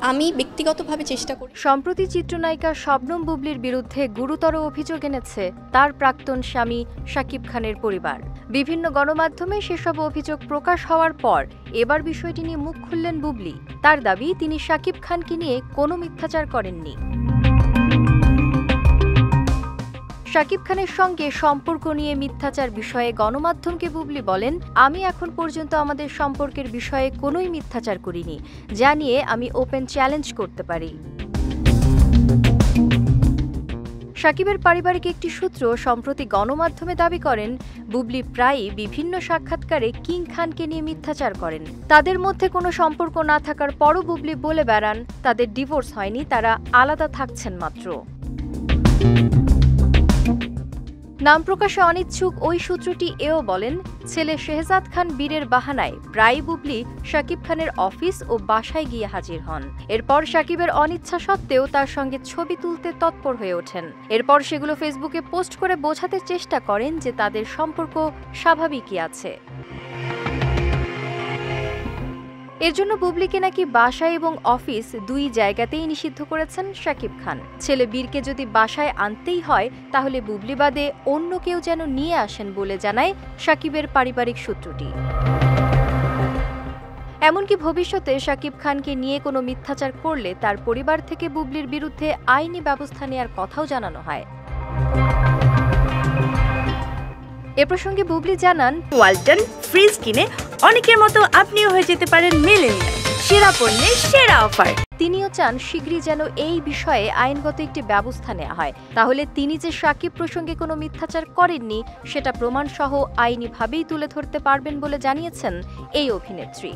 আমি ব্যক্তিগতভাবে চেষ্টা করি। সম্প্রতি চিত্রনায়িকা শবনম বুবলির বিরুদ্ধে গুরুতর অভিযোগ এনেছে তার প্রাক্তন স্বামী শাকিব খানের পরিবার। বিভিন্ন গণমাধ্যমে সেসব অভিযোগ প্রকাশ হওয়ার পর এবার বিষয়টি নিয়ে মুখ খুললেন বুবলি। তার দাবি, তিনি শাকিব খানকে নিয়ে কোনো মিথ্যাচার করেননি। শাকিব খানের সঙ্গে সম্পর্ক নিয়ে মিথ্যাচার বিষয়ে গণমাধ্যমকে বুবলি বলেন, আমি এখন পর্যন্ত আমাদের সম্পর্কের বিষয়ে কোনোই মিথ্যাচার করিনি, যা নিয়ে আমি ওপেন চ্যালেঞ্জ করতে পারি। শাকিবের পারিবারিক একটি সূত্র সম্প্রতি গণমাধ্যমে দাবি করেন, বুবলি প্রায়ই বিভিন্ন সাক্ষাৎকারে কিং খানকে নিয়ে মিথ্যাচার করেন। তাদের মধ্যে কোনো সম্পর্ক না থাকার পরও বুবলি বলে বেড়ান তাদের ডিভোর্স হয়নি, তারা আলাদা থাকছেন মাত্র। নাম প্রকাশে অনিচ্ছুক ওই সূত্রটি এও বলেন, ছেলে শেহজাদ খান বীরের বাহানায় প্রায় বুবলি শাকিব খানের অফিস ও বাসায় গিয়ে হাজির হন। এরপর শাকিবের অনিচ্ছা সত্ত্বেও তার সঙ্গে ছবি তুলতে তৎপর হয়ে ওঠেন। এরপর সেগুলো ফেসবুকে পোস্ট করে বোঝাতে চেষ্টা করেন যে তাদের সম্পর্ক স্বাভাবিকই আছে। এর জন্য বুবলিকে নাকি বাসায় এবং অফিস দুই জায়গাতেই নিষিদ্ধ করেছেন শাকিব খান। ছেলে বীরকে যদি বাসায় আনতেই হয় তাহলে বুবলি বাদে অন্য কেউ যেন নিয়ে আসেন বলে জানায় শাকিবের পারিবারিক সূত্রটি। এমনকি ভবিষ্যতে শাকিব খানকে নিয়ে কোনো মিথ্যাচার করলে তার পরিবার থেকে বুবলির বিরুদ্ধে আইনি ব্যবস্থা নেওয়ার কথাও জানানো হয়। এ প্রসঙ্গে বুবলি জানান, ওয়ালটন ফ্রিজ কিনে অনেকের মতো আপনিও হয়ে যেতে পারেন মিলেনিয়াল। সেরা পণ্যের সেরা অফার। তিনিও চান শীঘ্রই যেন এই বিষয়ে আইনগত একটি ব্যবস্থা নেওয়া হয়, তাহলে তিনি যে শাকিব প্রসঙ্গে কোনো মিথ্যাচার করেননি সেটা প্রমাণসহ আইনিভাবেই তুলে ধরতে পারবেন বলে জানিয়েছেন এই অভিনেত্রী।